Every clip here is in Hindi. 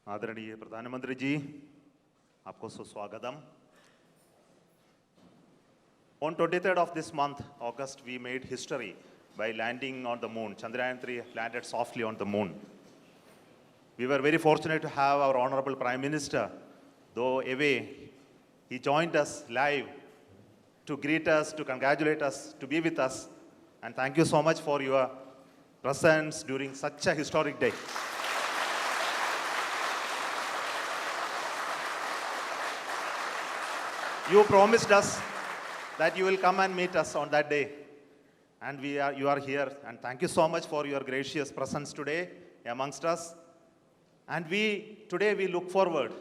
आदरणीय प्रधानमंत्री जी, आपको सुस्वागतम. On 23rd of this month, August, we made history by landing on the moon. Chandrayaan-3 landed softly on the moon. We were very fortunate to have our Honorable Prime Minister, though away, he joined us live to greet us, to congratulate us, to be with us. And thank you so much for your presence during such a historic day. You promised us that you will come and meet us on that day. And you are here. And thank you so much for your gracious presence today amongst us. And today we look forward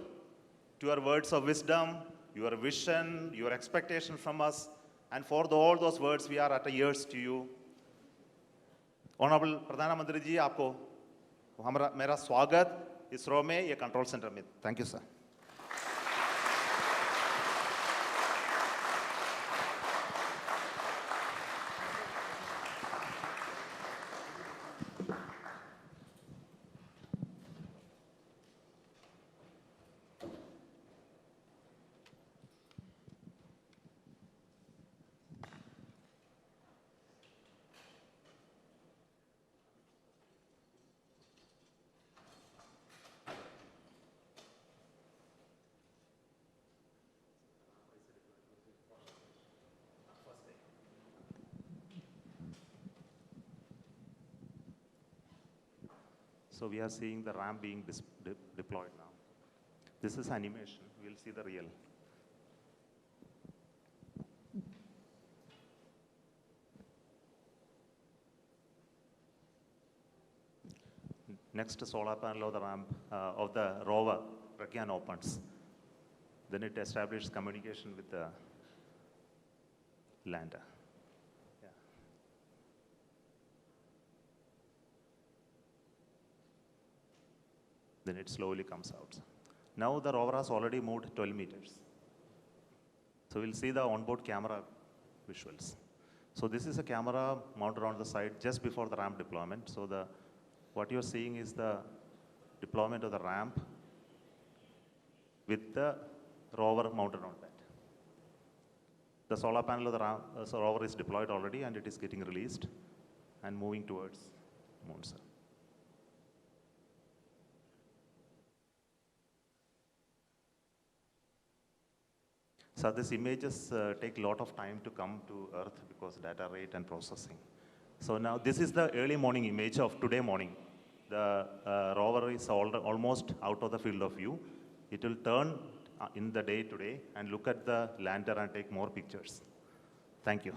to your words of wisdom, your vision, your expectation from us. And for all those words, we are at ears to you. Honorable Pradhana Mantri ji, आपको मेरा स्वागत इसरो में ये कंट्रोल सेंटर में. Thank you, sir. So we are seeing the ramp being deployed now. This is animation. We'll see the real. Next solar panel of the ramp of the rover Pragyan opens. Then it establishes communication with the lander. Then it slowly comes out. Now the rover has already moved 12 meters. So we'll see the onboard camera visuals. So this is a camera mounted on the side just before the ramp deployment. So what you're seeing is the deployment of the ramp with the rover mounted on that. The solar panel of the rover is deployed already and it is getting released and moving towards moon, sir. So these images take a lot of time to come to Earth because data rate and processing. So now this is the early morning image of today morning. The rover is almost out of the field of view. It will turn in the day today and look at the lander and take more pictures. Thank you.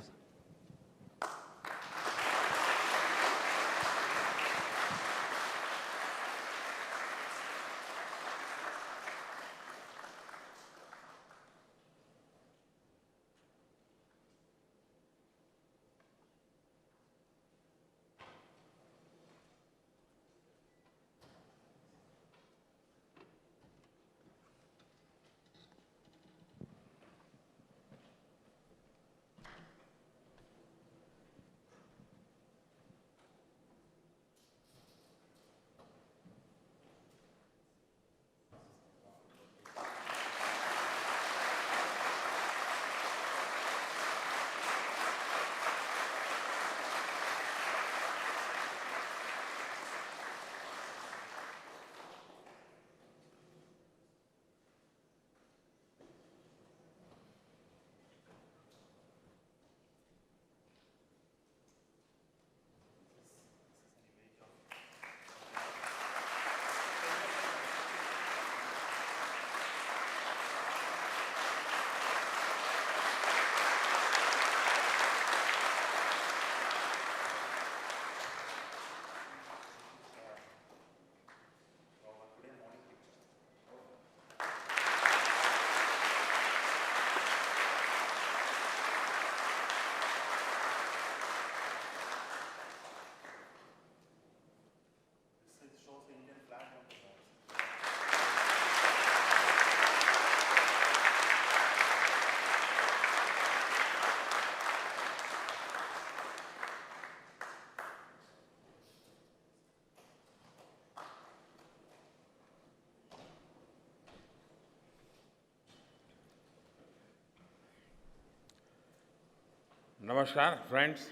नमस्कार फ्रेंड्स।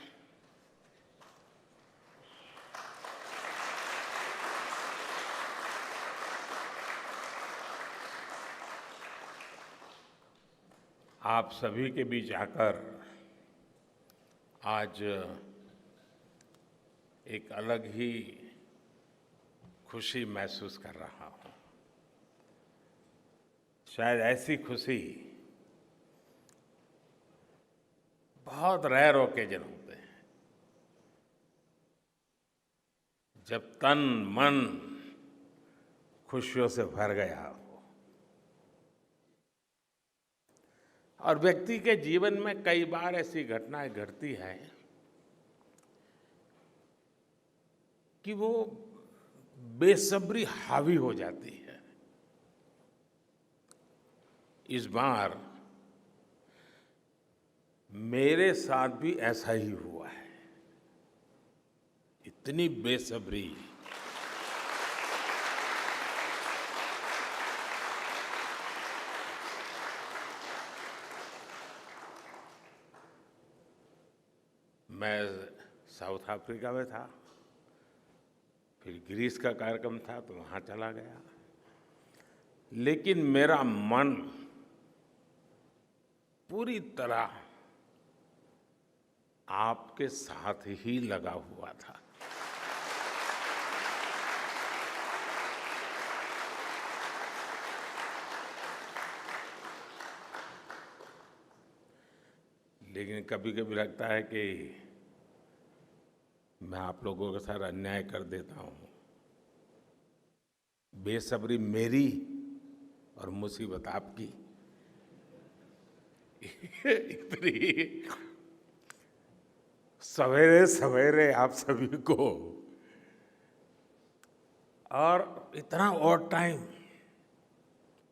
आप सभी के बीच आकर आज एक अलग ही खुशी महसूस कर रहा हूं। शायद ऐसी खुशी बहुत रेयर ओकेजन होते हैं जब तन मन खुशियों से भर गया हो। और व्यक्ति के जीवन में कई बार ऐसी घटनाएं घटती हैं कि वो बेसब्री हावी हो जाती है। इस बार मेरे साथ भी ऐसा ही हुआ है। इतनी बेसब्री, मैं साउथ अफ्रीका में था, फिर ग्रीस का कार्यक्रम था तो वहां चला गया, लेकिन मेरा मन पूरी तरह आपके साथ ही लगा हुआ था। लेकिन कभी कभी लगता है कि मैं आप लोगों के साथ अन्याय कर देता हूं। बेसब्री मेरी और मुसीबत आपकी। इतनी सवेरे सवेरे आप सभी को और इतना और टाइम,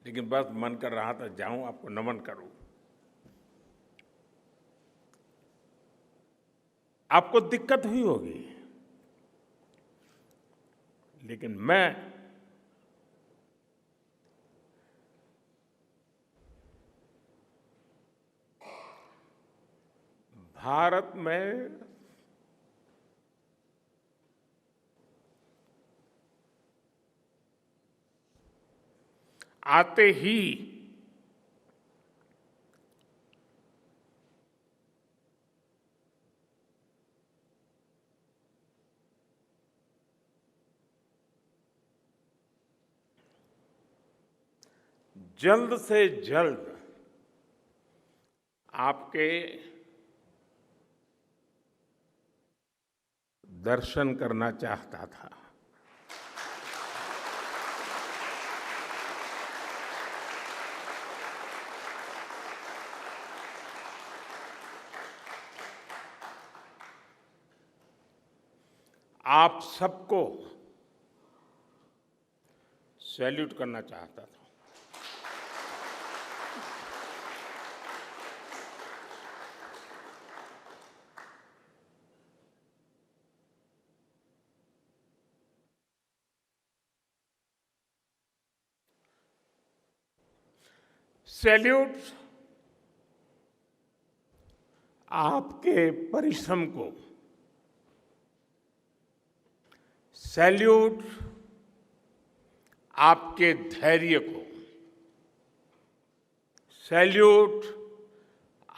लेकिन बस मन कर रहा था जाऊं आपको नमन करूं। आपको दिक्कत हुई होगी, लेकिन मैं भारत में आते ही जल्द से जल्द आपके दर्शन करना चाहता था। आप सबको सैल्यूट करना चाहता था। सैल्यूट आपके परिश्रम को, सैल्यूट आपके धैर्य को, सैल्यूट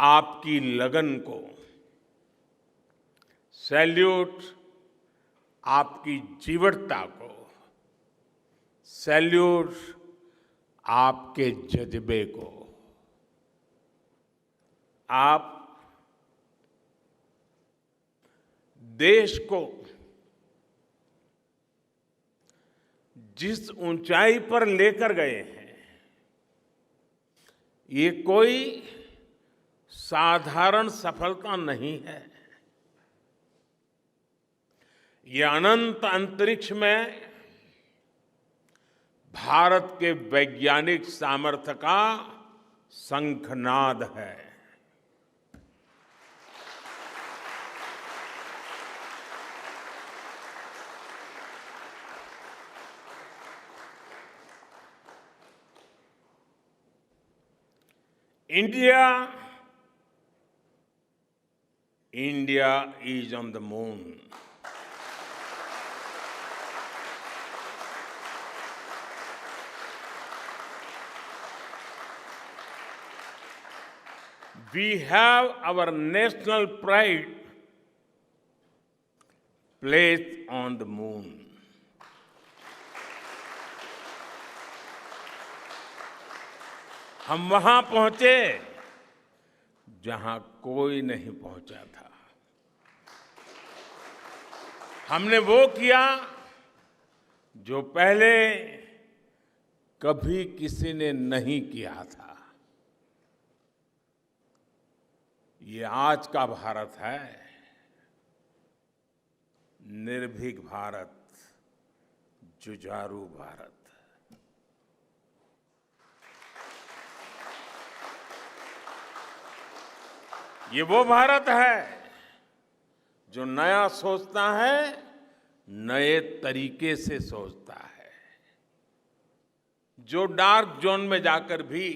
आपकी लगन को, सैल्यूट आपकी जीवटता को, सैल्यूट आपके जज्बे को। आप देश को जिस ऊंचाई पर लेकर गए हैं, ये कोई साधारण सफलता नहीं है। ये अनंत अंतरिक्ष में भारत के वैज्ञानिक सामर्थ्य का शंखनाद है। India India is on the moon. We have our national pride placed on the moon. हम वहां पहुंचे जहां कोई नहीं पहुंचा था। हमने वो किया जो पहले कभी किसी ने नहीं किया था। ये आज का भारत है, निर्भीक भारत, जुझारू भारत। ये वो भारत है जो नया सोचता है, नए तरीके से सोचता है, जो डार्क जोन में जाकर भी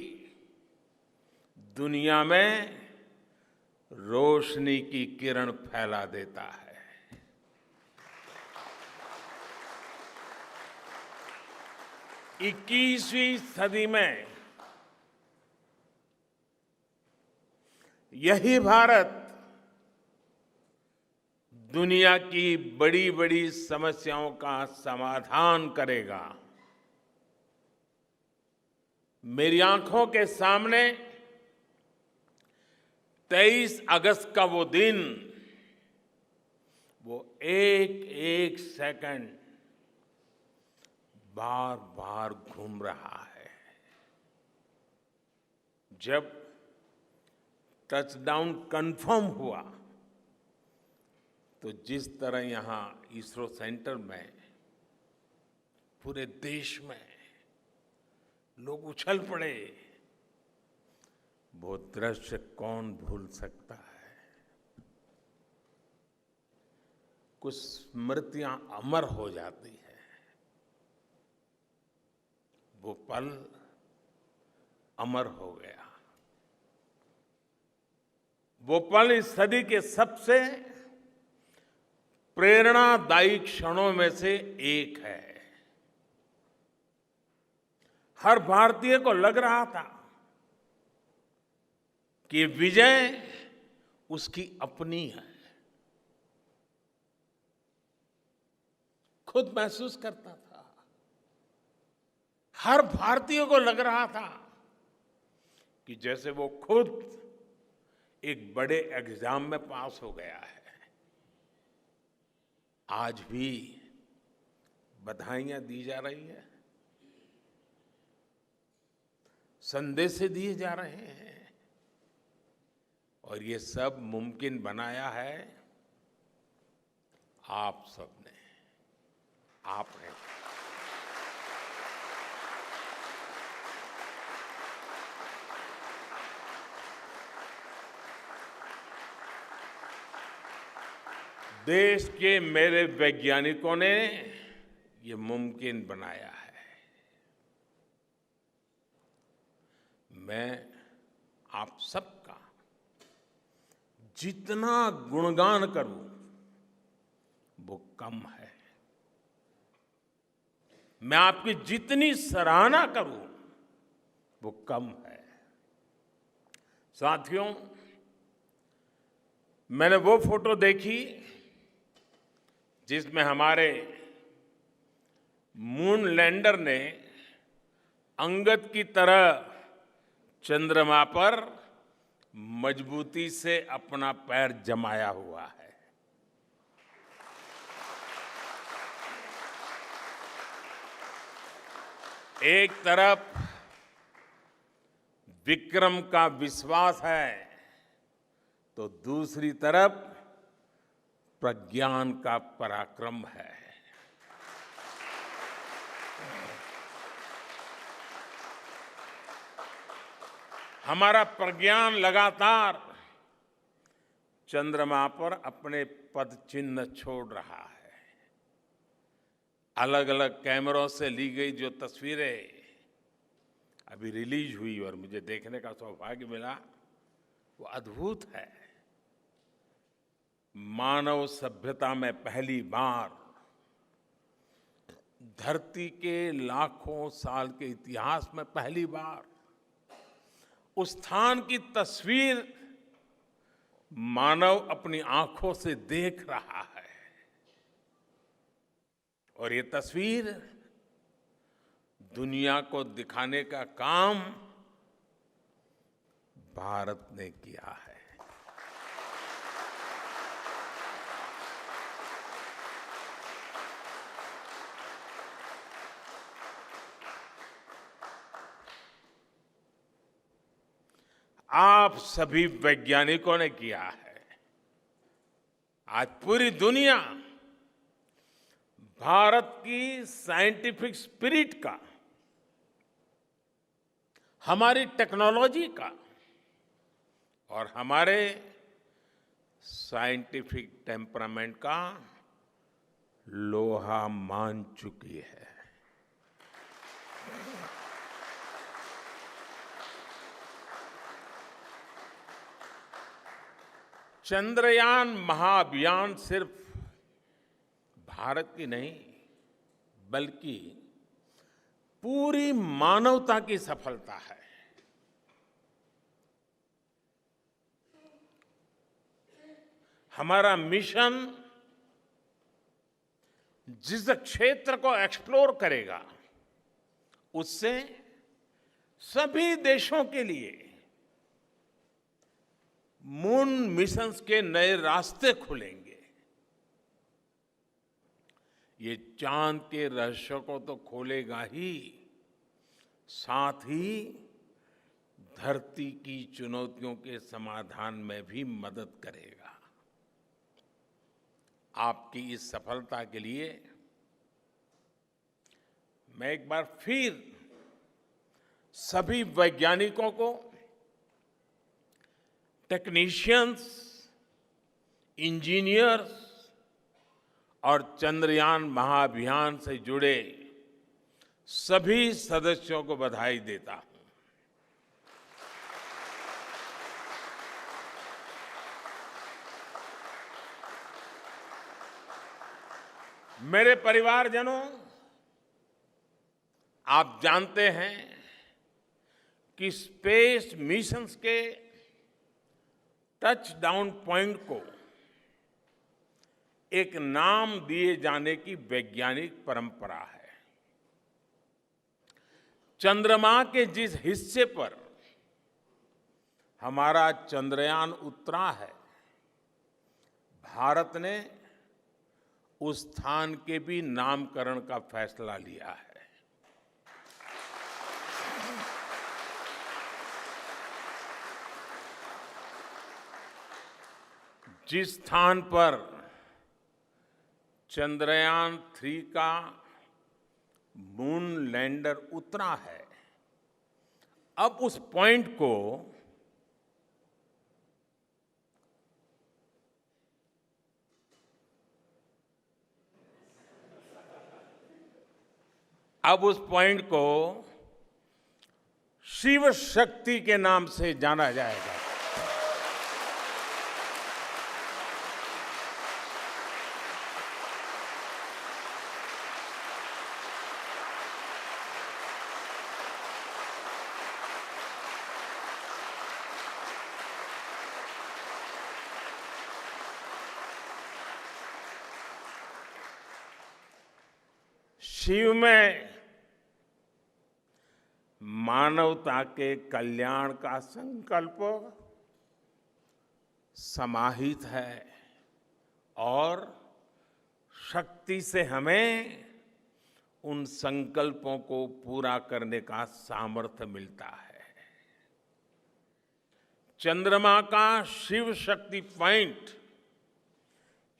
दुनिया में रोशनी की किरण फैला देता है। 21वीं सदी में यही भारत दुनिया की बड़ी बड़ी समस्याओं का समाधान करेगा। मेरी आंखों के सामने 23 अगस्त का वो दिन, वो एक एक सेकंड बार बार घूम रहा है। जब टचडाउन कंफर्म हुआ तो जिस तरह यहां इसरो सेंटर में पूरे देश में लोग उछल पड़े, वो दृश्य कौन भूल सकता है। कुछ स्मृतियां अमर हो जाती है। वो पल अमर हो गया। वो पल इस सदी के सबसे प्रेरणादायी क्षणों में से एक है। हर भारतीय को लग रहा था कि विजय उसकी अपनी है। खुद महसूस करता था। हर भारतीय को लग रहा था कि जैसे वो खुद एक बड़े एग्जाम में पास हो गया है। आज भी बधाइयां दी जा रही है, संदेश दिए जा रहे हैं, और ये सब मुमकिन बनाया है आप सबने, आपने। देश के मेरे वैज्ञानिकों ने ये मुमकिन बनाया है। मैं आप सबका जितना गुणगान करूं वो कम है। मैं आपकी जितनी सराहना करूं वो कम है। साथियों, मैंने वो फोटो देखी जिसमें हमारे मून लैंडर ने अंगद की तरह चंद्रमा पर मजबूती से अपना पैर जमाया हुआ है। एक तरफ विक्रम का विश्वास है तो दूसरी तरफ प्रज्ञान का पराक्रम है। हमारा प्रज्ञान लगातार चंद्रमा पर अपने पद चिन्ह छोड़ रहा है। अलग अलग कैमरों से ली गई जो तस्वीरें अभी रिलीज हुई और मुझे देखने का सौभाग्य मिला, वो अद्भुत है। मानव सभ्यता में पहली बार धरती के लाखों साल के इतिहास में पहली बार उस स्थान की तस्वीर मानव अपनी आंखों से देख रहा है। और ये तस्वीर दुनिया को दिखाने का काम भारत ने किया है। आप सभी वैज्ञानिकों ने किया है। आज पूरी दुनिया भारत की साइंटिफिक स्पिरिट का, हमारी टेक्नोलॉजी का और हमारे साइंटिफिक टेम्परामेंट का लोहा मान चुकी है। चंद्रयान महाअभियान सिर्फ भारत की नहीं बल्कि पूरी मानवता की सफलता है। हमारा मिशन जिस क्षेत्र को एक्सप्लोर करेगा उससे सभी देशों के लिए मून मिशंस के नए रास्ते खुलेंगे। ये चांद के रहस्य को तो खोलेगा ही, साथ ही धरती की चुनौतियों के समाधान में भी मदद करेगा। आपकी इस सफलता के लिए मैं एक बार फिर सभी वैज्ञानिकों को, टेक्नीशियंस, इंजीनियर्स और चंद्रयान महाअभियान से जुड़े सभी सदस्यों को बधाई देता हूं। मेरे परिवारजनों, आप जानते हैं कि स्पेस मिशंस के टच डाउन पॉइंट को एक नाम दिए जाने की वैज्ञानिक परंपरा है। चंद्रमा के जिस हिस्से पर हमारा चंद्रयान उतरा है, भारत ने उस स्थान के भी नामकरण का फैसला लिया है। जिस स्थान पर चंद्रयान 3 का मून लैंडर उतरा है, अब उस पॉइंट को शिव शक्ति के नाम से जाना जाएगा। शिव में मानवता के कल्याण का संकल्प समाहित है और शक्ति से हमें उन संकल्पों को पूरा करने का सामर्थ्य मिलता है। चंद्रमा का शिव शक्ति पॉइंट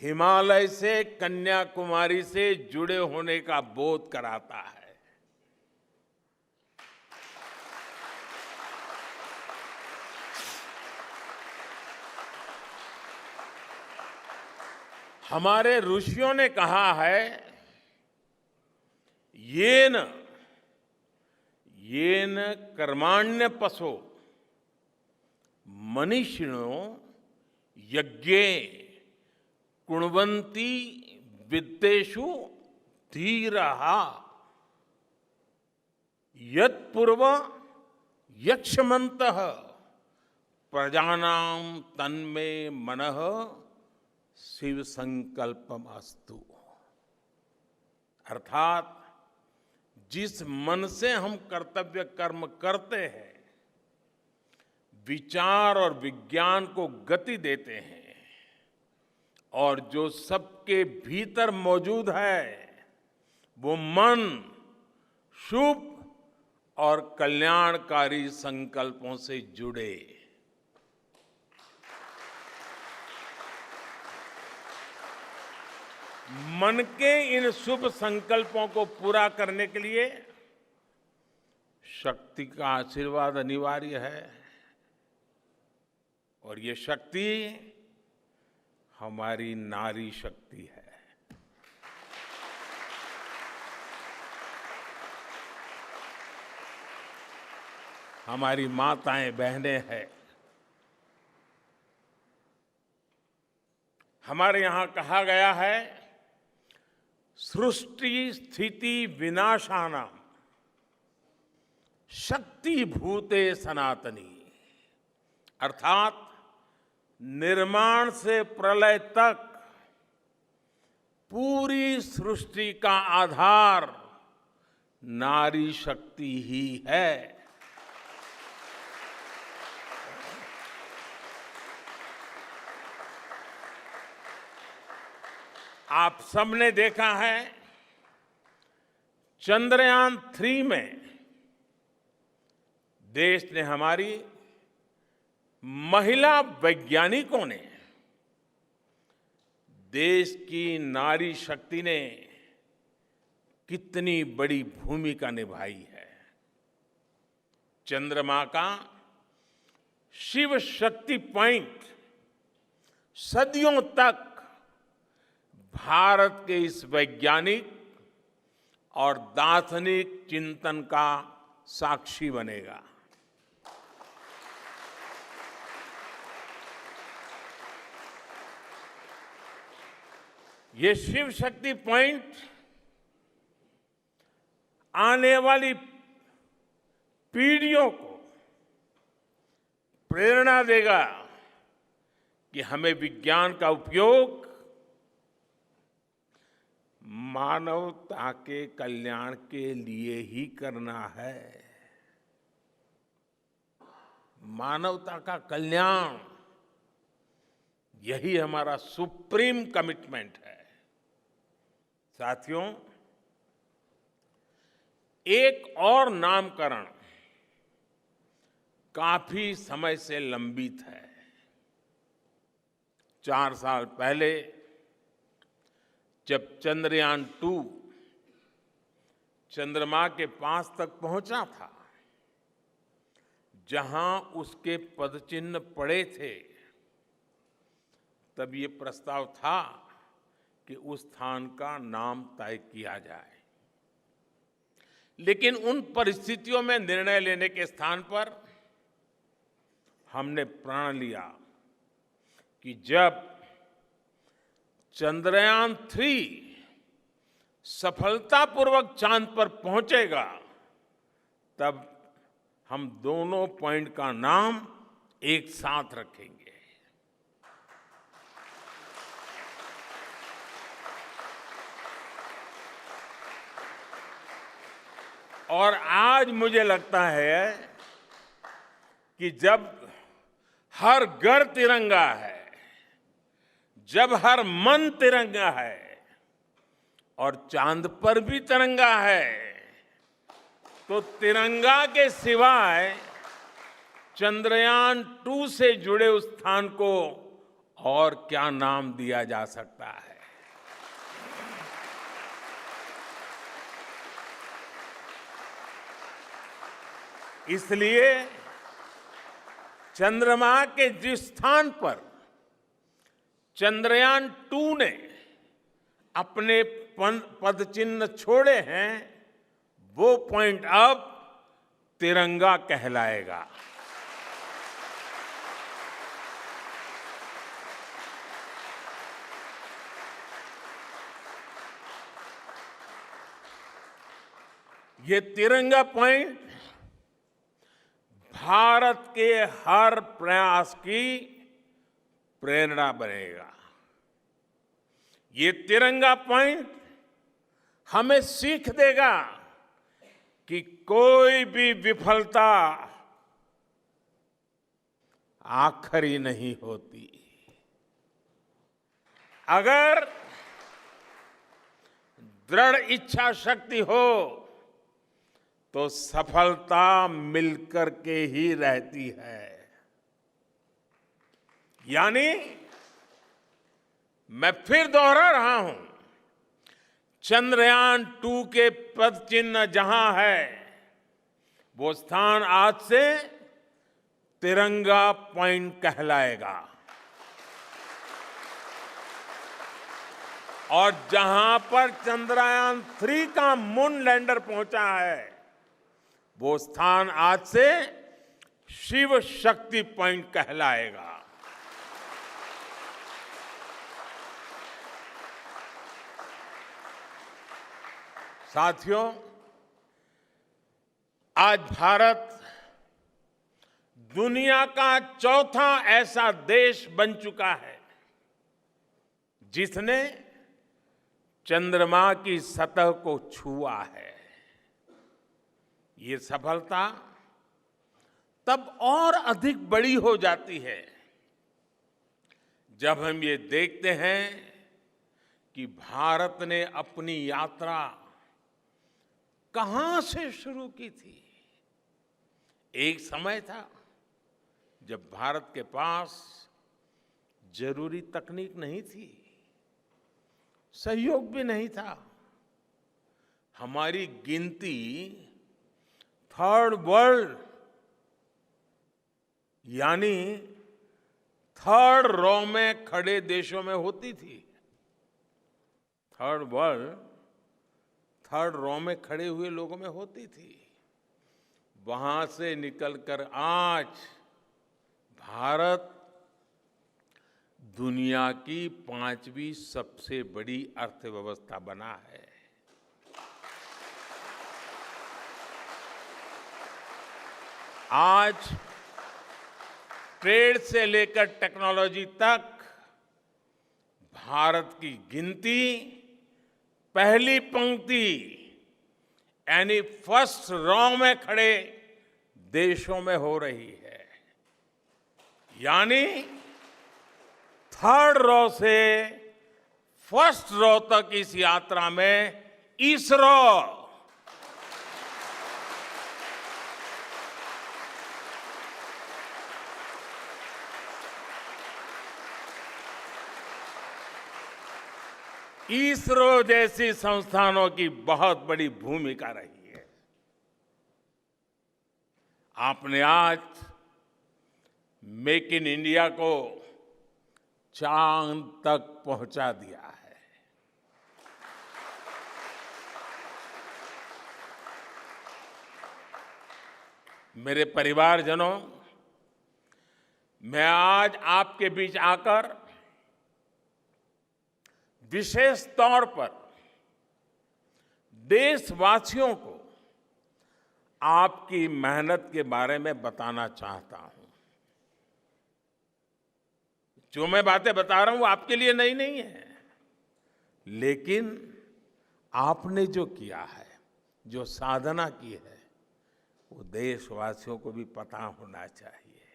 हिमालय से कन्याकुमारी से जुड़े होने का बोध कराता है। हमारे ऋषियों ने कहा है, येन कर्माण्य पशो मनीषिणो यज्ञे कुण्वन्ति वित्तेषु धीरः यत्पूर्व यक्ष्मन्तः प्रजानां तन्मे मनः शिव संकल्पमस्तु। अर्थात जिस मन से हम कर्तव्य कर्म करते हैं, विचार और विज्ञान को गति देते हैं, और जो सबके भीतर मौजूद है, वो मन शुभ और कल्याणकारी संकल्पों से जुड़े। मन के इन शुभ संकल्पों को पूरा करने के लिए शक्ति का आशीर्वाद अनिवार्य है, और ये शक्ति हमारी नारी शक्ति है। हमारी माताएं बहनें हैं। हमारे यहां कहा गया है, सृष्टि स्थिति विनाशानां शक्ति भूते सनातनी। अर्थात निर्माण से प्रलय तक पूरी सृष्टि का आधार नारी शक्ति ही है। आप सबने देखा है, चंद्रयान 3 में देश ने, हमारी महिला वैज्ञानिकों ने, देश की नारी शक्ति ने कितनी बड़ी भूमिका निभाई है। चंद्रमा का शिव शक्ति पॉइंट सदियों तक भारत के इस वैज्ञानिक और दार्शनिक चिंतन का साक्षी बनेगा। ये शिव शक्ति पॉइंट आने वाली पीढ़ियों को प्रेरणा देगा कि हमें विज्ञान का उपयोग मानवता के कल्याण के लिए ही करना है। मानवता का कल्याण, यही हमारा सुप्रीम कमिटमेंट है। साथियों, एक और नामकरण काफी समय से लंबित है। 4 साल पहले जब चंद्रयान 2 चंद्रमा के पास तक पहुंचा था, जहां उसके पदचिन्ह पड़े थे, तब ये प्रस्ताव था कि उस स्थान का नाम तय किया जाए। लेकिन उन परिस्थितियों में निर्णय लेने के स्थान पर हमने प्रण लिया कि जब चंद्रयान 3 सफलतापूर्वक चांद पर पहुंचेगा, तब हम दोनों पॉइंट का नाम एक साथ रखेंगे। और आज मुझे लगता है कि जब हर घर तिरंगा है, जब हर मन तिरंगा है और चांद पर भी तिरंगा है, तो तिरंगा के सिवाय चंद्रयान 2 से जुड़े उस स्थान को और क्या नाम दिया जा सकता है। इसलिए चंद्रमा के जिस स्थान पर चंद्रयान 2 ने अपने पदचिन्ह छोड़े हैं, वो पॉइंट अब तिरंगा कहलाएगा। ये तिरंगा पॉइंट भारत के हर प्रयास की प्रेरणा बनेगा। ये तिरंगा पॉइंट हमें सीख देगा कि कोई भी विफलता आखिरी नहीं होती। अगर दृढ़ इच्छा शक्ति हो तो सफलता मिलकर के ही रहती है। यानी मैं फिर दोहरा रहा हूं, चंद्रयान 2 के पद चिन्ह जहां है, वो स्थान आज से तिरंगा पॉइंट कहलाएगा। और जहां पर चंद्रयान 3 का मून लैंडर पहुंचा है, वो स्थान आज से शिव शक्ति पॉइंट कहलाएगा। साथियों, आज भारत दुनिया का चौथा ऐसा देश बन चुका है जिसने चंद्रमा की सतह को छुआ है। ये सफलता तब और अधिक बड़ी हो जाती है जब हम ये देखते हैं कि भारत ने अपनी यात्रा कहां से शुरू की थी। एक समय था जब भारत के पास जरूरी तकनीक नहीं थी, सहयोग भी नहीं था। हमारी गिनती थर्ड वर्ल्ड यानी थर्ड रो में खड़े देशों में होती थी। थर्ड वर्ल्ड थर्ड रो में खड़े हुए लोगों में होती थी। वहां से निकलकर आज भारत दुनिया की 5वीं सबसे बड़ी अर्थव्यवस्था बना है। आज ट्रेड से लेकर टेक्नोलॉजी तक भारत की गिनती पहली पंक्ति यानी फर्स्ट रो में खड़े देशों में हो रही है। यानी थर्ड रो से फर्स्ट रो तक इस यात्रा में इसरो जैसी संस्थानों की बहुत बड़ी भूमिका रही है। आपने आज मेक इन इंडिया को चांद तक पहुंचा दिया है। मेरे परिवारजनों, मैं आज आपके बीच आकर विशेष तौर पर देशवासियों को आपकी मेहनत के बारे में बताना चाहता हूं। जो मैं बातें बता रहा हूं वो आपके लिए नई नहीं है, लेकिन आपने जो किया है, जो साधना की है, वो देशवासियों को भी पता होना चाहिए।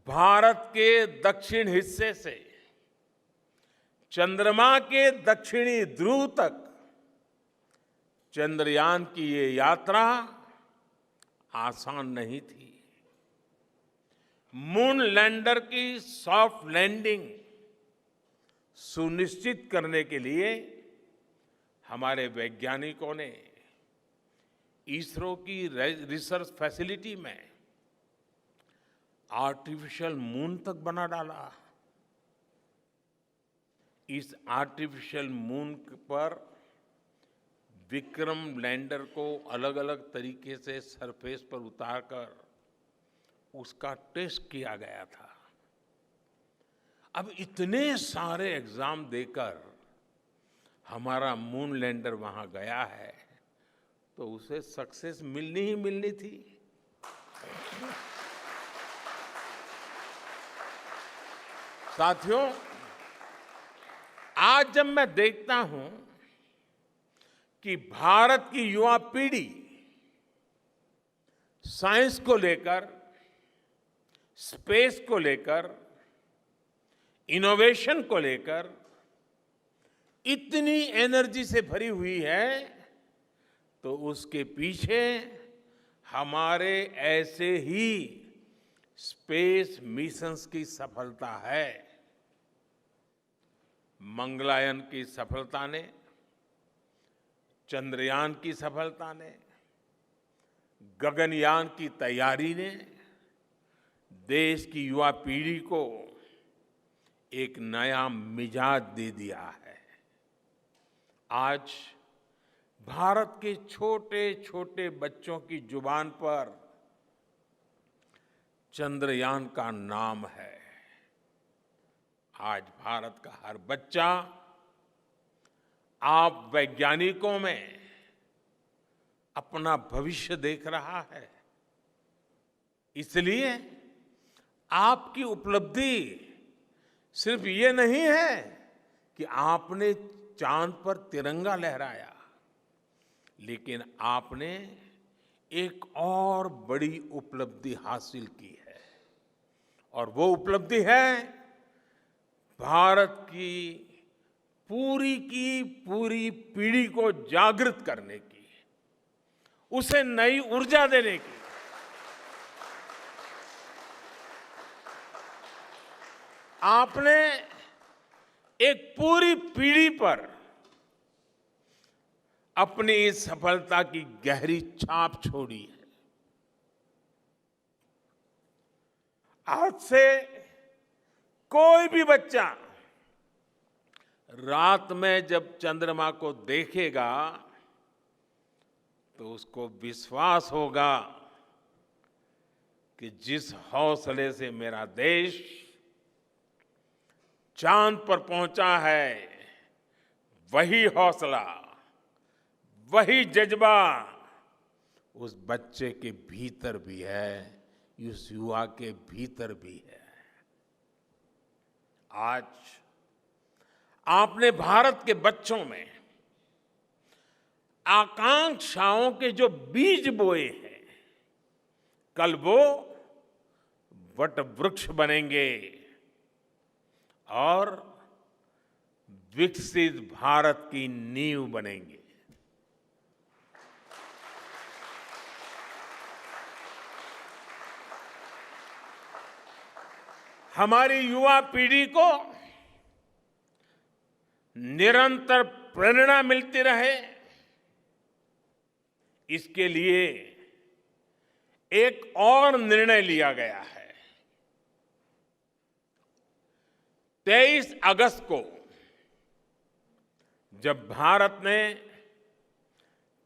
भारत के दक्षिण हिस्से से चंद्रमा के दक्षिणी ध्रुव तक चंद्रयान की ये यात्रा आसान नहीं थी। मून लैंडर की सॉफ्ट लैंडिंग सुनिश्चित करने के लिए हमारे वैज्ञानिकों ने इसरो की रिसर्च फैसिलिटी में आर्टिफिशियल मून तक बना डाला। इस आर्टिफिशियल मून पर विक्रम लैंडर को अलग अलग तरीके से सरफेस पर उतारकर उसका टेस्ट किया गया था। अब इतने सारे एग्जाम देकर हमारा मून लैंडर वहां गया है तो उसे सक्सेस मिलनी ही मिलनी थी। साथियों, आज जब मैं देखता हूं कि भारत की युवा पीढ़ी साइंस को लेकर, स्पेस को लेकर, इनोवेशन को लेकर इतनी एनर्जी से भरी हुई है, तो उसके पीछे हमारे ऐसे ही स्पेस मिशंस की सफलता है। मंगलयान की सफलता ने, चंद्रयान की सफलता ने, गगनयान की तैयारी ने देश की युवा पीढ़ी को एक नया मिजाज दे दिया है। आज भारत के छोटे छोटे बच्चों की जुबान पर चंद्रयान का नाम है। आज भारत का हर बच्चा आप वैज्ञानिकों में अपना भविष्य देख रहा है। इसलिए आपकी उपलब्धि सिर्फ ये नहीं है कि आपने चांद पर तिरंगा लहराया, लेकिन आपने एक और बड़ी उपलब्धि हासिल की है, और वो उपलब्धि है भारत की पूरी पीढ़ी को जागृत करने की, उसे नई ऊर्जा देने की। आपने एक पूरी पीढ़ी पर अपनी इस सफलता की गहरी छाप छोड़ी है। आज से कोई भी बच्चा रात में जब चंद्रमा को देखेगा तो उसको विश्वास होगा कि जिस हौसले से मेरा देश चांद पर पहुंचा है, वही हौसला, वही जज्बा उस बच्चे के भीतर भी है, उस युवा के भीतर भी है। आज आपने भारत के बच्चों में आकांक्षाओं के जो बीज बोए हैं, कल वो वट वृक्ष बनेंगे और विकसित भारत की नींव बनेंगे। हमारी युवा पीढ़ी को निरंतर प्रेरणा मिलती रहे, इसके लिए एक और निर्णय लिया गया है। 23 अगस्त को जब भारत ने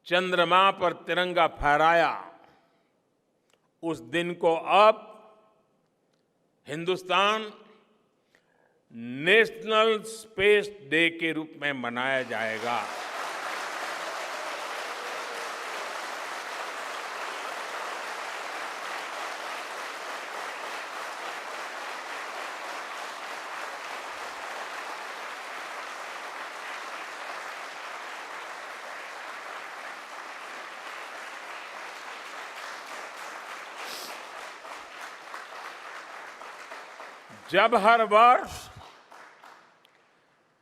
चंद्रमा पर तिरंगा फहराया, उस दिन को अब हिंदुस्तान नेशनल स्पेस डे के रूप में मनाया जाएगा। जब हर वर्ष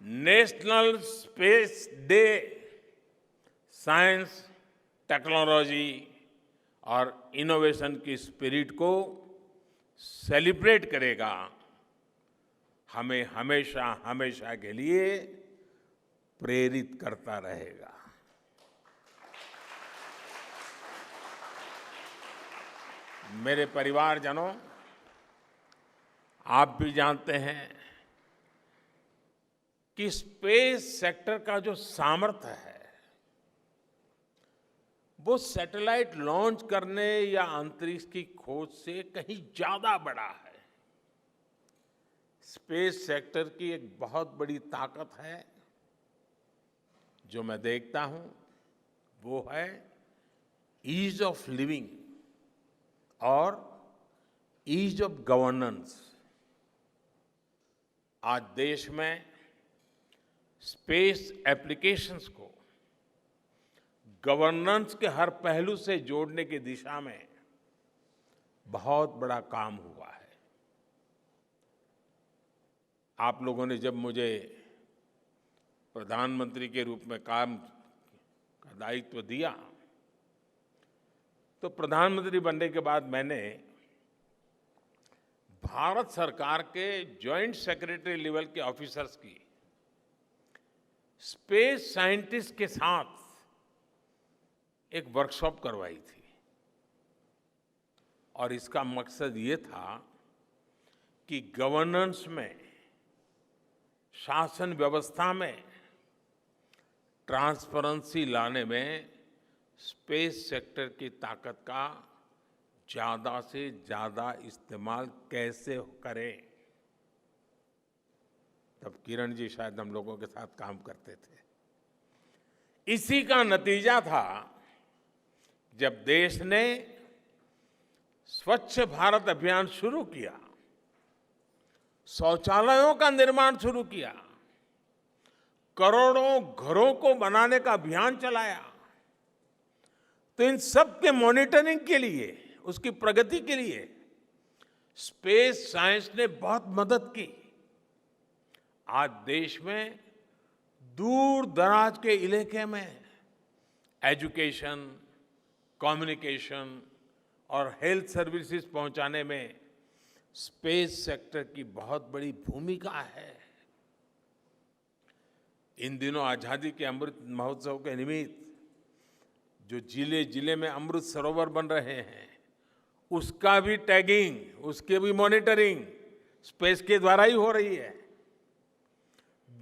national space day science, technology और इनोवेशन की स्पिरिट को सेलिब्रेट करेगा, हमें हमेशा हमेशा के लिए प्रेरित करता रहेगा। मेरे परिवारजनों, आप भी जानते हैं कि स्पेस सेक्टर का जो सामर्थ्य है, वो सैटेलाइट लॉन्च करने या अंतरिक्ष की खोज से कहीं ज्यादा बड़ा है। स्पेस सेक्टर की एक बहुत बड़ी ताकत है जो मैं देखता हूं वो है ईज ऑफ लिविंग और ईज ऑफ गवर्नेंस। आज देश में स्पेस एप्लीकेशंस को गवर्नेंस के हर पहलू से जोड़ने की दिशा में बहुत बड़ा काम हुआ है। आप लोगों ने जब मुझे प्रधानमंत्री के रूप में काम का दायित्व दिया तो प्रधानमंत्री बनने के बाद मैंने भारत सरकार के जॉइंट सेक्रेटरी लेवल के ऑफिसर्स की स्पेस साइंटिस्ट के साथ एक वर्कशॉप करवाई थी और इसका मकसद ये था कि गवर्नेंस में, शासन व्यवस्था में ट्रांसपेरेंसी लाने में स्पेस सेक्टर की ताकत का ज्यादा से ज्यादा इस्तेमाल कैसे करें। तब किरण जी शायद हम लोगों के साथ काम करते थे। इसी का नतीजा था जब देश ने स्वच्छ भारत अभियान शुरू किया, शौचालयों का निर्माण शुरू किया, करोड़ों घरों को बनाने का अभियान चलाया। तो इन सब के मॉनिटरिंग के लिए, उसकी प्रगति के लिए स्पेस साइंस ने बहुत मदद की। आज देश में दूर दराज के इलाके में एजुकेशन, कम्युनिकेशन और हेल्थ सर्विसेज पहुंचाने में स्पेस सेक्टर की बहुत बड़ी भूमिका है। इन दिनों आजादी के अमृत महोत्सव के निमित्त जो जिले जिले में अमृत सरोवर बन रहे हैं, उसका भी टैगिंग, उसके भी मॉनिटरिंग स्पेस के द्वारा ही हो रही है।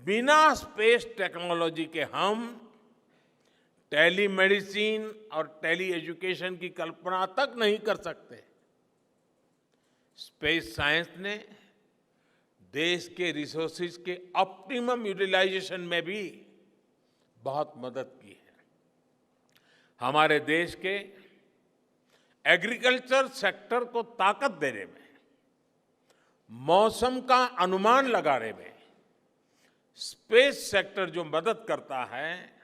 बिना स्पेस टेक्नोलॉजी के हम टेलीमेडिसिन और टेली एजुकेशन की कल्पना तक नहीं कर सकते। स्पेस साइंस ने देश के रिसोर्सेज के ऑप्टिमम यूटिलाइजेशन में भी बहुत मदद की है। हमारे देश के एग्रीकल्चर सेक्टर को ताकत देने में, मौसम का अनुमान लगाने में स्पेस सेक्टर जो मदद करता है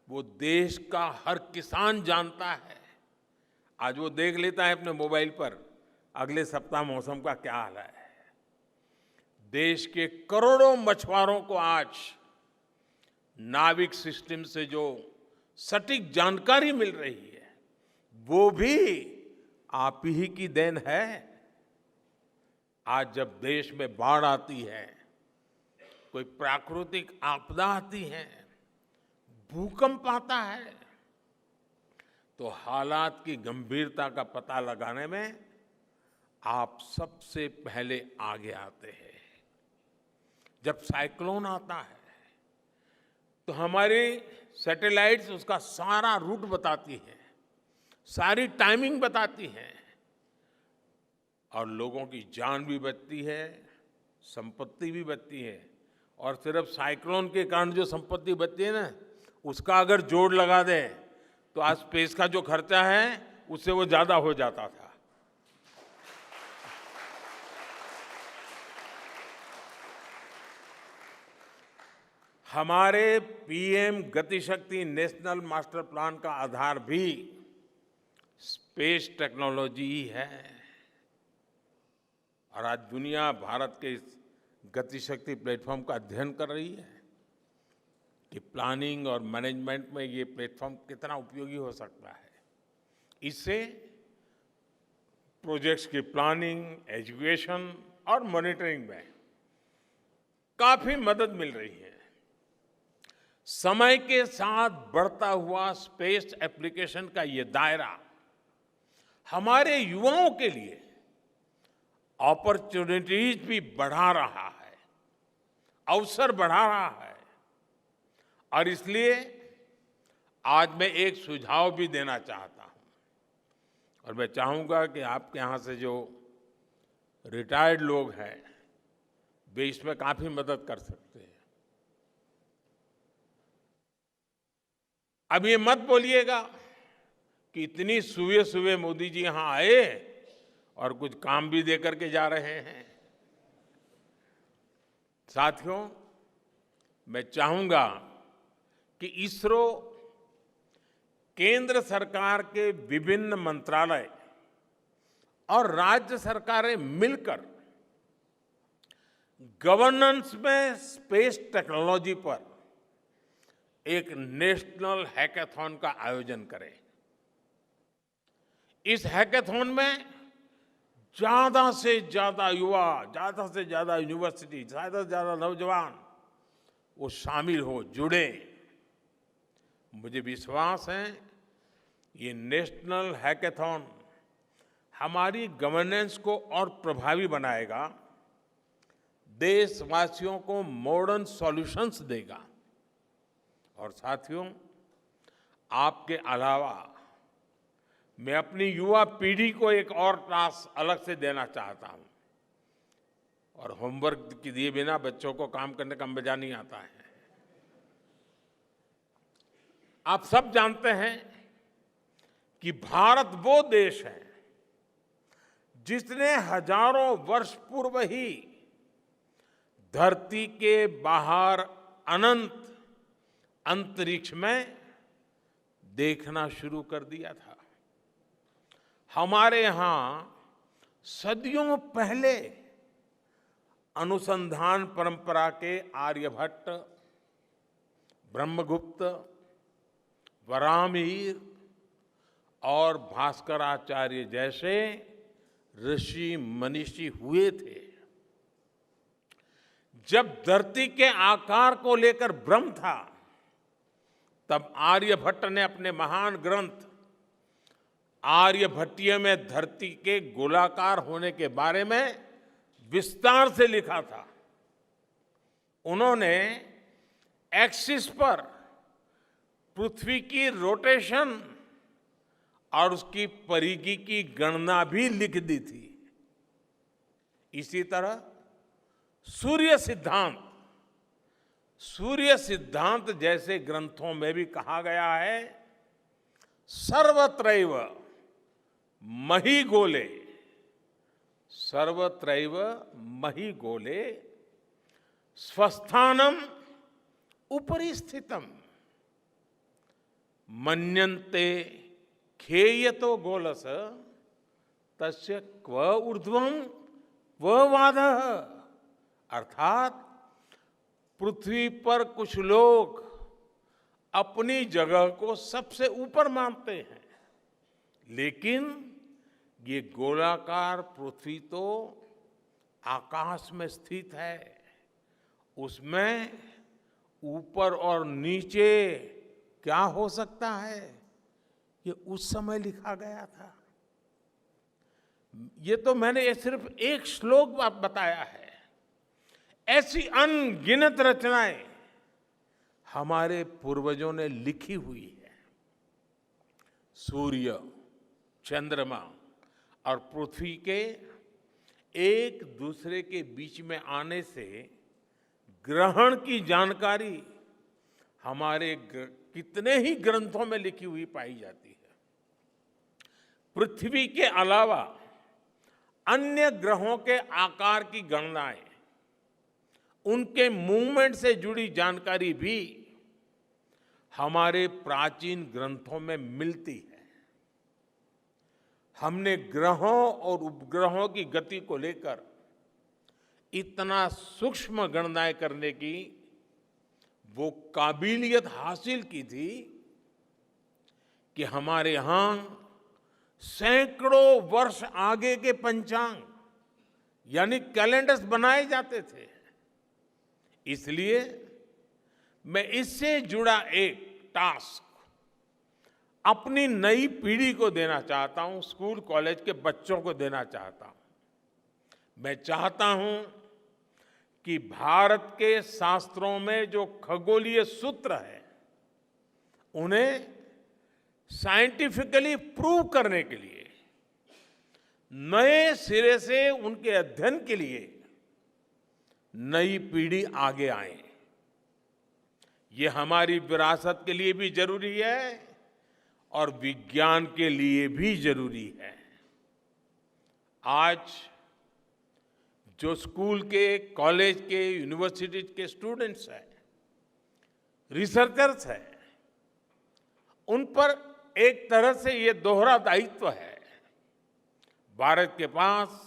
वो देश का हर किसान जानता है। आज वो देख लेता है अपने मोबाइल पर अगले सप्ताह मौसम का क्या हाल है। देश के करोड़ों मछुआरों को आज नाविक सिस्टम से जो सटीक जानकारी मिल रही है वो भी आप ही की देन है। आज जब देश में बाढ़ आती है, कोई प्राकृतिक आपदा आती है, भूकंप आता है, तो हालात की गंभीरता का पता लगाने में आप सबसे पहले आगे आते हैं। जब साइक्लोन आता है तो हमारी सैटेलाइट्स उसका सारा रूट बताती हैं, सारी टाइमिंग बताती हैं और लोगों की जान भी बचती है, संपत्ति भी बचती है। और सिर्फ साइक्लोन के कारण जो संपत्ति बचती है ना, उसका अगर जोड़ लगा दें तो आज स्पेस का जो खर्चा है उससे वो ज्यादा हो जाता था। हमारे पीएम गति शक्ति नेशनल मास्टर प्लान का आधार भी स्पेस टेक्नोलॉजी ही है। और आज दुनिया भारत के इस गति शक्ति प्लेटफॉर्म का अध्ययन कर रही है कि प्लानिंग और मैनेजमेंट में ये प्लेटफॉर्म कितना उपयोगी हो सकता है। इससे प्रोजेक्ट्स की प्लानिंग, एजुकेशन और मॉनिटरिंग में काफी मदद मिल रही है। समय के साथ बढ़ता हुआ स्पेस एप्लीकेशन का ये दायरा हमारे युवाओं के लिए अपॉर्चुनिटीज भी बढ़ा रहा है, अवसर बढ़ा रहा है। और इसलिए आज मैं एक सुझाव भी देना चाहता हूं और मैं चाहूंगा कि आपके यहां से जो रिटायर्ड लोग हैं वे इसमें काफी मदद कर सकते हैं। अब ये मत बोलिएगा कि इतनी सुबह सुबह मोदी जी यहां आए और कुछ काम भी दे करके जा रहे हैं। साथियों, मैं चाहूंगा कि इसरो केंद्र सरकार के विभिन्न मंत्रालय और राज्य सरकारें मिलकर गवर्नेंस में स्पेस टेक्नोलॉजी पर एक नेशनल हैकाथॉन का आयोजन करें। इस हैकाथॉन में ज्यादा से ज्यादा युवा, ज्यादा से ज्यादा यूनिवर्सिटी, ज्यादा से ज्यादा नौजवान वो शामिल हो, जुड़े। मुझे विश्वास है ये नेशनल हैकाथॉन हमारी गवर्नेंस को और प्रभावी बनाएगा, देशवासियों को मॉडर्न सॉल्यूशंस देगा। और साथियों, आपके अलावा मैं अपनी युवा पीढ़ी को एक और टास्क अलग से देना चाहता हूं। और होमवर्क के दिए बिना बच्चों को काम करने का मजा नहीं आता है। आप सब जानते हैं कि भारत वो देश है जिसने हजारों वर्ष पूर्व ही धरती के बाहर अनंत अंतरिक्ष में देखना शुरू कर दिया था। हमारे यहां सदियों पहले अनुसंधान परंपरा के आर्यभट्ट, ब्रह्मगुप्त, वराहमिहिर और भास्कराचार्य जैसे ऋषि मनीषी हुए थे। जब धरती के आकार को लेकर भ्रम था, तब आर्यभट्ट ने अपने महान ग्रंथ आर्यभट्टीय में धरती के गोलाकार होने के बारे में विस्तार से लिखा था। उन्होंने एक्सिस पर पृथ्वी की रोटेशन और उसकी परिधि की गणना भी लिख दी थी। इसी तरह सूर्य सिद्धांत जैसे ग्रंथों में भी कहा गया है, सर्वत्रैव महिगोले, सर्वत्रैव महिगोले स्वस्थानम उपरि स्थितम मन्यन्ते खेयतो गोलस तस्य क्व ऊर्ध्वं क्व वादः। अर्थात पृथ्वी पर कुछ लोग अपनी जगह को सबसे ऊपर मानते हैं, लेकिन ये गोलाकार पृथ्वी तो आकाश में स्थित है, उसमें ऊपर और नीचे क्या हो सकता है, ये उस समय लिखा गया था। ये तो मैंने ये सिर्फ एक श्लोक बताया है। ऐसी अनगिनत रचनाएं हमारे पूर्वजों ने लिखी हुई है। सूर्य, चंद्रमा और पृथ्वी के एक दूसरे के बीच में आने से ग्रहण की जानकारी हमारे कितने ही ग्रंथों में लिखी हुई पाई जाती है। पृथ्वी के अलावा अन्य ग्रहों के आकार की गणनाएं, उनके मूवमेंट से जुड़ी जानकारी भी हमारे प्राचीन ग्रंथों में मिलती है। हमने ग्रहों और उपग्रहों की गति को लेकर इतना सूक्ष्म गणनाएं करने की वो काबिलियत हासिल की थी कि हमारे यहां सैकड़ों वर्ष आगे के पंचांग यानी कैलेंडर्स बनाए जाते थे। इसलिए मैं इससे जुड़ा एक टास्क अपनी नई पीढ़ी को देना चाहता हूं, स्कूल कॉलेज के बच्चों को देना चाहता हूं। मैं चाहता हूं कि भारत के शास्त्रों में जो खगोलीय सूत्र है, उन्हें साइंटिफिकली प्रूव करने के लिए नए सिरे से उनके अध्ययन के लिए नई पीढ़ी आगे आए। ये हमारी विरासत के लिए भी जरूरी है और विज्ञान के लिए भी जरूरी है। आज जो स्कूल के, कॉलेज के, यूनिवर्सिटी के स्टूडेंट्स हैं, रिसर्चर्स हैं, उन पर एक तरह से ये दोहरा दायित्व है। भारत के पास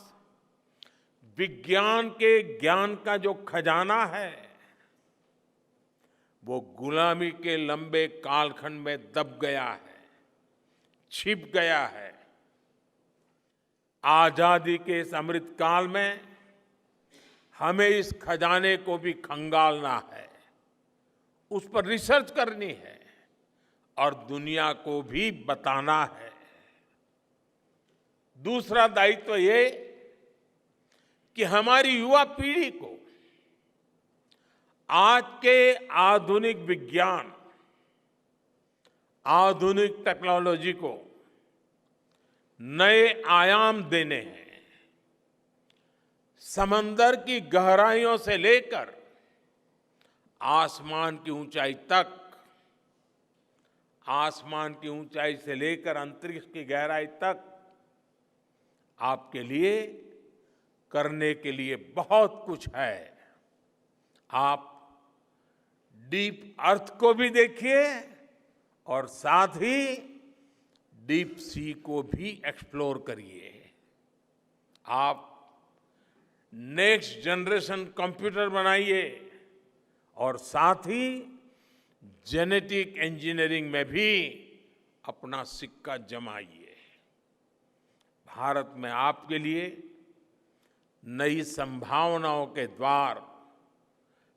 विज्ञान के ज्ञान का जो खजाना है, वो गुलामी के लंबे कालखंड में दब गया है, छिप गया है। आजादी के इस अमृत काल में हमें इस खजाने को भी खंगालना है, उस पर रिसर्च करनी है और दुनिया को भी बताना है। दूसरा दायित्व ये कि हमारी युवा पीढ़ी को आज के आधुनिक विज्ञान, आधुनिक टेक्नोलॉजी को नए आयाम देने हैं। समंदर की गहराइयों से लेकर आसमान की ऊंचाई तक, आसमान की ऊंचाई से लेकर अंतरिक्ष की गहराई तक आपके लिए करने के लिए बहुत कुछ है। आप डीप अर्थ को भी देखिए और साथ ही डीप सी को भी एक्सप्लोर करिए। आप नेक्स्ट जनरेशन कंप्यूटर बनाइए और साथ ही जेनेटिक इंजीनियरिंग में भी अपना सिक्का जमाइए। भारत में आपके लिए नई संभावनाओं के द्वार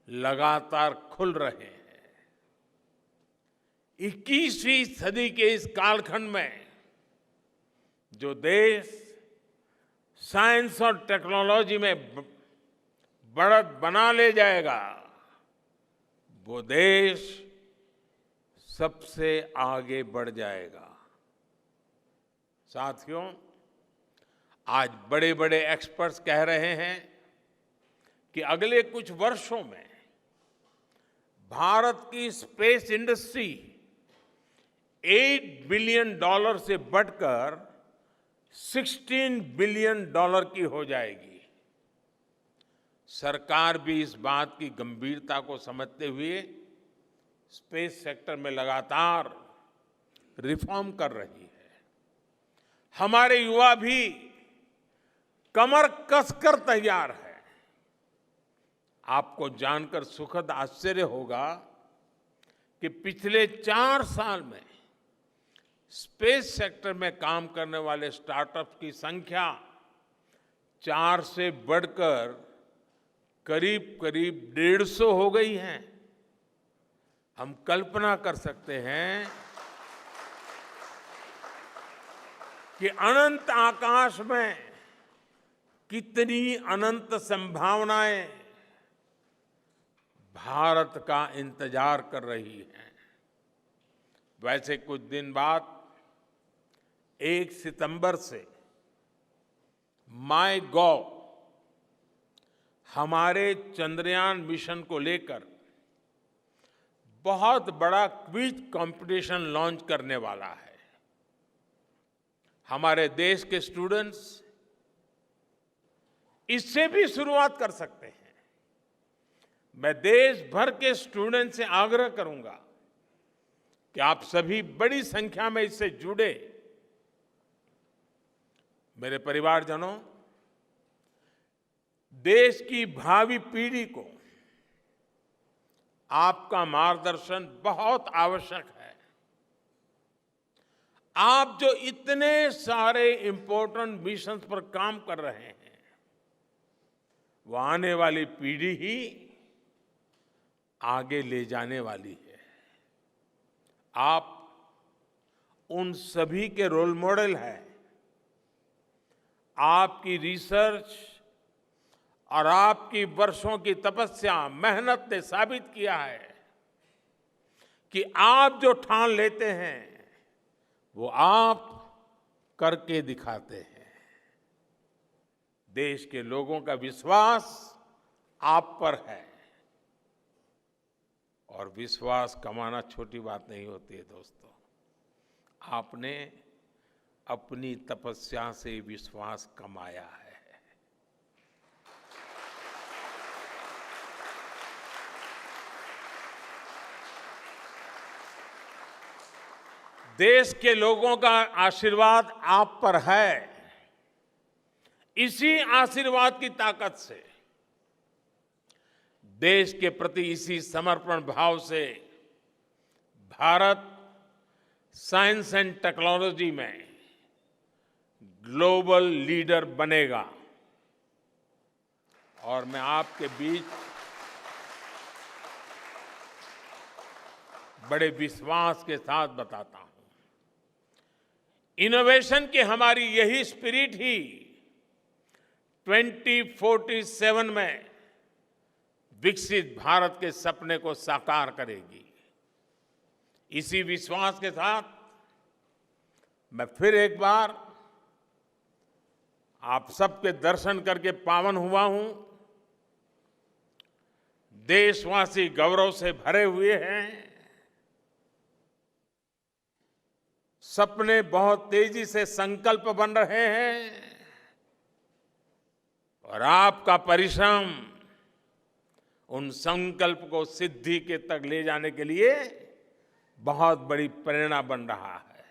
लगातार खुल रहे हैं। 21वीं सदी के इस कालखंड में जो देश साइंस और टेक्नोलॉजी में बढ़त बना ले जाएगा, वो देश सबसे आगे बढ़ जाएगा। साथियों, आज बड़े बड़े एक्सपर्ट्स कह रहे हैं कि अगले कुछ वर्षों में भारत की स्पेस इंडस्ट्री $8 बिलियन से बढ़कर $16 बिलियन की हो जाएगी। सरकार भी इस बात की गंभीरता को समझते हुए स्पेस सेक्टर में लगातार रिफॉर्म कर रही है। हमारे युवा भी कमर कसकर तैयार है। आपको जानकर सुखद आश्चर्य होगा कि पिछले 4 साल में स्पेस सेक्टर में काम करने वाले स्टार्टअप्स की संख्या 4 से बढ़कर करीब 150 हो गई है। हम कल्पना कर सकते हैं कि अनंत आकाश में कितनी अनंत संभावनाएं भारत का इंतजार कर रही हैं। वैसे कुछ दिन बाद 1 सितंबर से MyGov हमारे चंद्रयान मिशन को लेकर बहुत बड़ा क्विज कंपटीशन लॉन्च करने वाला है। हमारे देश के स्टूडेंट्स इससे भी शुरुआत कर सकते हैं। मैं देश भर के स्टूडेंट से आग्रह करूंगा कि आप सभी बड़ी संख्या में इससे जुड़े। मेरे परिवारजनों, देश की भावी पीढ़ी को आपका मार्गदर्शन बहुत आवश्यक है। आप जो इतने सारे इंपॉर्टेंट मिशंस पर काम कर रहे हैं, वो आने वाली पीढ़ी ही आगे ले जाने वाली है। आप उन सभी के रोल मॉडल हैं। आपकी रिसर्च और आपकी वर्षों की तपस्या, मेहनत ने साबित किया है कि आप जो ठान लेते हैं वो आप करके दिखाते हैं। देश के लोगों का विश्वास आप पर है और विश्वास कमाना छोटी बात नहीं होती है दोस्तों। आपने अपनी तपस्या से विश्वास कमाया है। देश के लोगों का आशीर्वाद आप पर है। इसी आशीर्वाद की ताकत से, देश के प्रति इसी समर्पण भाव से भारत साइंस एंड टेक्नोलॉजी में ग्लोबल लीडर बनेगा। और मैं आपके बीच बड़े विश्वास के साथ बताता हूं, इनोवेशन की हमारी यही स्पिरिट ही 2047 में विकसित भारत के सपने को साकार करेगी। इसी विश्वास के साथ मैं फिर एक बार आप सबके दर्शन करके पावन हुआ हूं। देशवासी गौरव से भरे हुए हैं। सपने बहुत तेजी से संकल्प बन रहे हैं और आपका परिश्रम उन संकल्प को सिद्धि के तक ले जाने के लिए बहुत बड़ी प्रेरणा बन रहा है।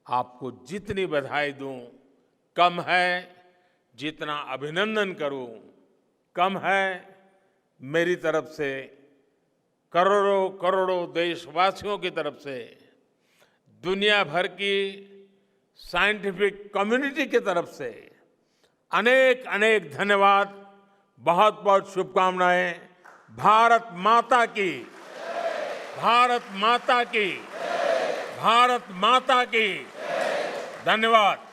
आपको जितनी बधाई दूं कम है, जितना अभिनंदन करूं कम है। मेरी तरफ से करोड़ों करोड़ों देशवासियों की तरफ से, दुनिया भर की साइंटिफिक कम्युनिटी की तरफ से अनेक अनेक धन्यवाद, बहुत बहुत शुभकामनाएं। भारत माता की, भारत माता की, भारत माता की। धन्यवाद।